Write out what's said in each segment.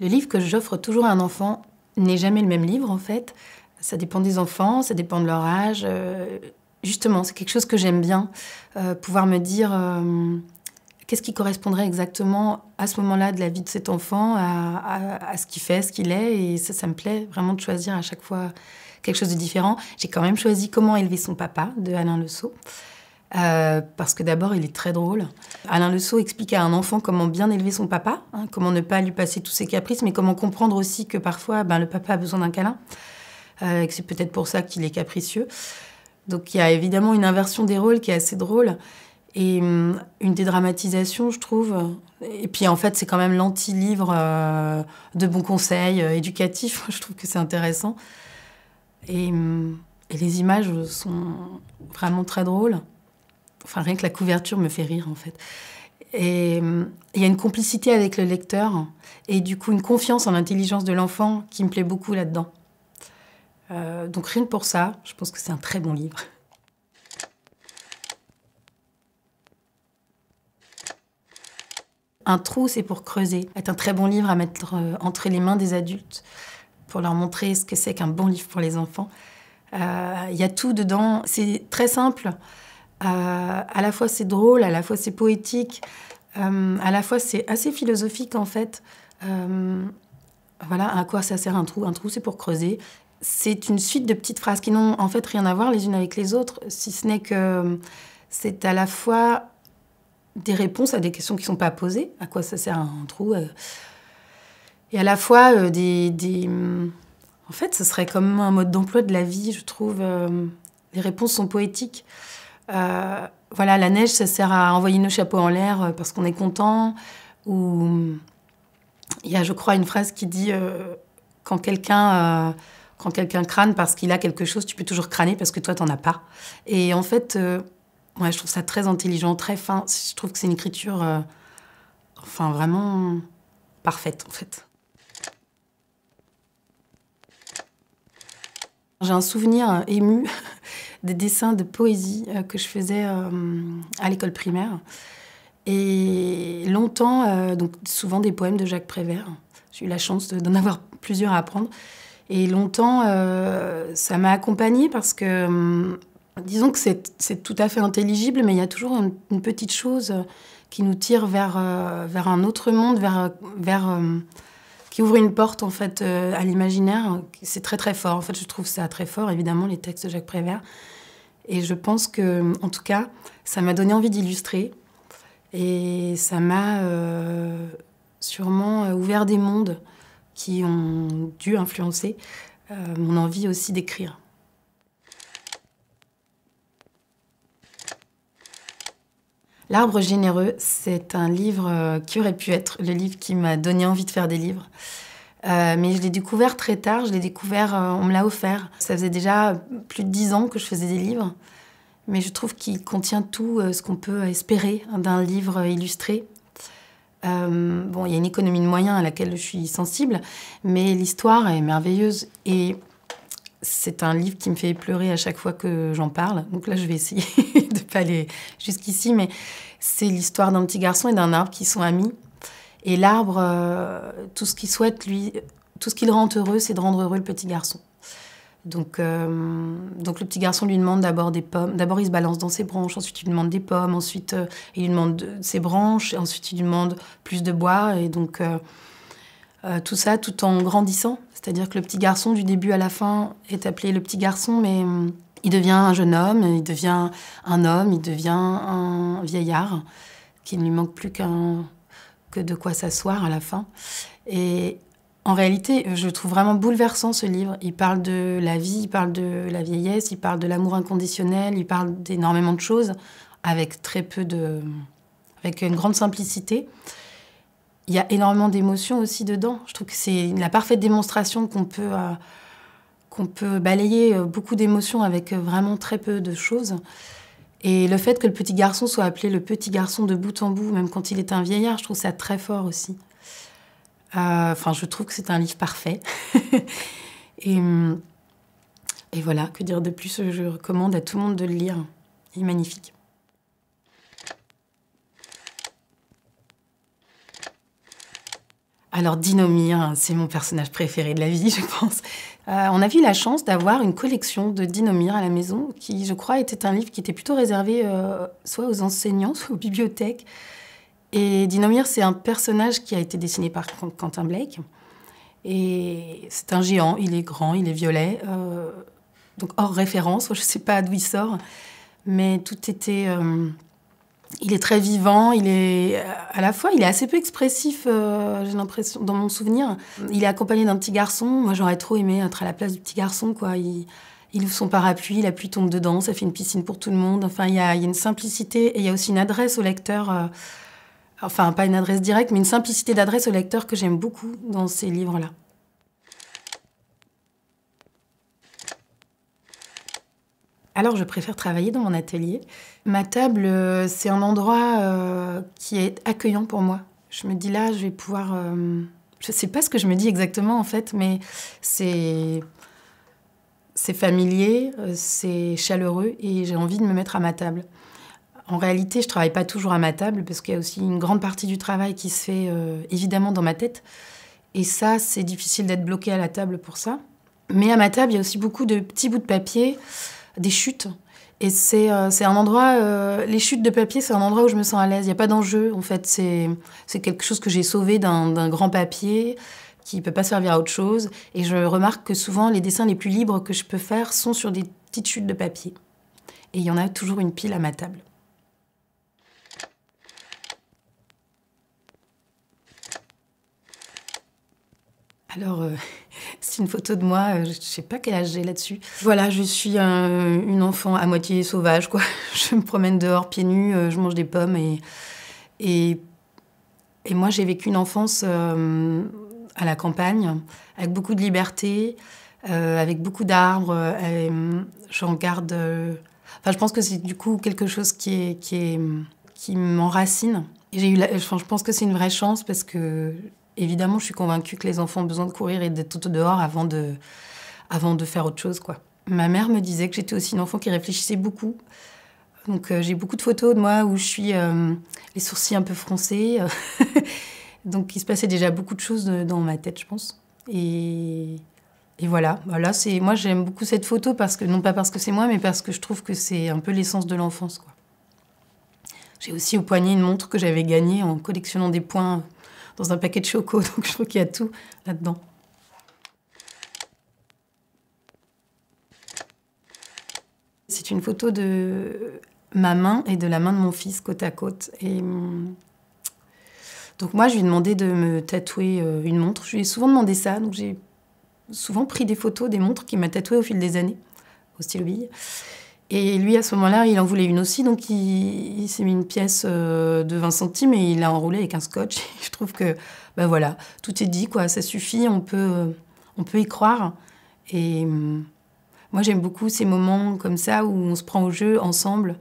Le livre que j'offre toujours à un enfant n'est jamais le même livre, en fait. Ça dépend des enfants, ça dépend de leur âge. Justement, c'est quelque chose que j'aime bien, pouvoir me dire qu'est-ce qui correspondrait exactement à ce moment-là de la vie de cet enfant, à ce qu'il fait, ce qu'il est. Et ça me plaît vraiment de choisir à chaque fois quelque chose de différent. J'ai quand même choisi Comment élever son papa de Alain Le Saux. Parce que d'abord, il est très drôle. Alain Le Saux explique à un enfant comment bien élever son papa, comment ne pas lui passer tous ses caprices, mais comment comprendre aussi que parfois, le papa a besoin d'un câlin, et que c'est peut-être pour ça qu'il est capricieux. Donc il y a évidemment une inversion des rôles qui est assez drôle, et une dédramatisation, je trouve. Et puis en fait, c'est quand même l'anti-livre de bons conseils éducatifs. Je trouve que c'est intéressant. Et les images sont vraiment très drôles. Enfin, rien que la couverture me fait rire, en fait. Et il y a une complicité avec le lecteur, et du coup, une confiance en l'intelligence de l'enfant qui me plaît beaucoup là-dedans. Donc rien que pour ça, je pense que c'est un très bon livre. Un trou, c'est pour creuser. C'est un très bon livre à mettre entre les mains des adultes, pour leur montrer ce que c'est qu'un bon livre pour les enfants. Il y a tout dedans. C'est très simple. À la fois c'est drôle, à la fois c'est poétique, à la fois c'est assez philosophique en fait. Voilà, à quoi ça sert un trou? Un trou, c'est pour creuser. C'est une suite de petites phrases qui n'ont en fait rien à voir les unes avec les autres, si ce n'est que c'est à la fois des réponses à des questions qui ne sont pas posées. À quoi ça sert un trou? Et à la fois en fait, ce serait comme un mode d'emploi de la vie, je trouve. Les réponses sont poétiques. Voilà, la neige, ça sert à envoyer nos chapeaux en l'air parce qu'on est content. Ou il y a, je crois, une phrase qui dit quand quelqu'un crâne parce qu'il a quelque chose, tu peux toujours crâner parce que toi, t'en as pas. Et en fait, ouais, je trouve ça très intelligent, très fin. Je trouve que c'est une écriture, enfin, vraiment parfaite, en fait. J'ai un souvenir ému des dessins de poésie que je faisais à l'école primaire. Et longtemps, donc souvent des poèmes de Jacques Prévert. J'ai eu la chance d'en avoir plusieurs à apprendre. Et longtemps, ça m'a accompagnée parce que, disons que c'est tout à fait intelligible, mais il y a toujours une petite chose qui nous tire vers un autre monde, qui ouvre une porte en fait à l'imaginaire. C'est très très fort. En fait, je trouve ça très fort, évidemment, les textes de Jacques Prévert. Et je pense que, en tout cas, ça m'a donné envie d'illustrer. Et ça m'a sûrement ouvert des mondes qui ont dû influencer mon envie aussi d'écrire. L'Arbre généreux, c'est un livre qui aurait pu être le livre qui m'a donné envie de faire des livres. Mais je l'ai découvert très tard, on me l'a offert. Ça faisait déjà plus de 10 ans que je faisais des livres. Mais je trouve qu'il contient tout ce qu'on peut espérer d'un livre illustré. Bon, il y a une économie de moyens à laquelle je suis sensible, mais l'histoire est merveilleuse. Et c'est un livre qui me fait pleurer à chaque fois que j'en parle. Donc là, je vais essayer de ne pas aller jusqu'ici, mais c'est l'histoire d'un petit garçon et d'un arbre qui sont amis. Et l'arbre, tout ce qu'il souhaite, lui, tout ce qui le rend heureux, c'est de rendre heureux le petit garçon. Donc le petit garçon lui demande d'abord des pommes. D'abord, il se balance dans ses branches, ensuite il lui demande des pommes, ensuite il lui demande ses branches, et ensuite il lui demande plus de bois. Et donc tout ça tout en grandissant. C'est-à-dire que le petit garçon, du début à la fin, est appelé le petit garçon, mais il devient un jeune homme, il devient un homme, il devient un vieillard, qu'il ne lui manque plus que de quoi s'asseoir à la fin. Et en réalité, je trouve vraiment bouleversant ce livre. Il parle de la vie, il parle de la vieillesse, il parle de l'amour inconditionnel, il parle d'énormément de choses avec avec une grande simplicité. Il y a énormément d'émotions aussi dedans. Je trouve que c'est la parfaite démonstration qu'on peut balayer beaucoup d'émotions avec vraiment très peu de choses. Et le fait que le petit garçon soit appelé le petit garçon de bout en bout, même quand il est un vieillard, je trouve ça très fort aussi. Je trouve que c'est un livre parfait. et voilà, que dire de plus? Je recommande à tout le monde de le lire. Il est magnifique. Alors Dinomir, c'est mon personnage préféré de la vie, je pense. On a eu la chance d'avoir une collection de Dinomir à la maison, qui, je crois, était un livre qui était plutôt réservé soit aux enseignants, soit aux bibliothèques. Et Dinomir, c'est un personnage qui a été dessiné par Quentin Blake. Et c'est un géant, il est grand, il est violet, donc hors référence, je ne sais pas d'où il sort, mais tout était... il est très vivant, il est à la fois, il est assez peu expressif, j'ai l'impression, dans mon souvenir. Il est accompagné d'un petit garçon. Moi, j'aurais trop aimé être à la place du petit garçon, quoi. Il ouvre son parapluie, la pluie tombe dedans, ça fait une piscine pour tout le monde. Enfin, il y a une simplicité et il y a aussi une adresse au lecteur. Enfin, pas une adresse directe, mais une simplicité d'adresse au lecteur que j'aime beaucoup dans ces livres-là. Alors, je préfère travailler dans mon atelier. Ma table, c'est un endroit qui est accueillant pour moi. Je me dis là, je vais pouvoir... je sais pas ce que je me dis exactement, en fait, mais c'est familier, c'est chaleureux et j'ai envie de me mettre à ma table. En réalité, je travaille pas toujours à ma table parce qu'il y a aussi une grande partie du travail qui se fait évidemment dans ma tête. Et ça, c'est difficile d'être bloqué à la table pour ça. Mais à ma table, il y a aussi beaucoup de petits bouts de papier, des chutes. Et c'est un endroit... les chutes de papier, c'est un endroit où je me sens à l'aise. Il n'y a pas d'enjeu, en fait. C'est quelque chose que j'ai sauvé d'un grand papier qui ne peut pas servir à autre chose. Et je remarque que souvent, les dessins les plus libres que je peux faire sont sur des petites chutes de papier. Et il y en a toujours une pile à ma table. Alors, c'est une photo de moi, je sais pas quel âge j'ai là-dessus. Voilà, je suis une enfant à moitié sauvage, quoi. Je me promène dehors pieds nus, je mange des pommes et moi, j'ai vécu une enfance à la campagne, avec beaucoup de liberté, avec beaucoup d'arbres. J'en garde... Enfin, je pense que c'est du coup quelque chose qui m'enracine. Je pense que c'est une vraie chance parce que... Évidemment, je suis convaincue que les enfants ont besoin de courir et d'être tout dehors avant de faire autre chose, quoi. Ma mère me disait que j'étais aussi une enfant qui réfléchissait beaucoup. Donc j'ai beaucoup de photos de moi où je suis les sourcils un peu froncés. Donc il se passait déjà beaucoup de choses dans ma tête, je pense. Et voilà. Voilà, moi j'aime beaucoup cette photo, non pas parce que c'est moi, mais parce que je trouve que c'est un peu l'essence de l'enfance, quoi. J'ai aussi au poignet une montre que j'avais gagnée en collectionnant des points dans un paquet de choco, donc je trouve qu'il y a tout là-dedans. C'est une photo de ma main et de la main de mon fils côte à côte. Et donc moi, je lui ai demandé de me tatouer une montre. Je lui ai souvent demandé ça, donc j'ai souvent pris des photos des montres qu'il m'a tatouées au fil des années, au stylo bille. Et lui, à ce moment-là, il en voulait une aussi, donc il s'est mis une pièce de 20 centimes et il l'a enroulée avec un scotch. Je trouve que, ben voilà, tout est dit, quoi. Ça suffit, on peut y croire. Et moi, j'aime beaucoup ces moments comme ça où on se prend au jeu ensemble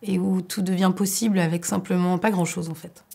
et où tout devient possible avec simplement pas grand-chose, en fait.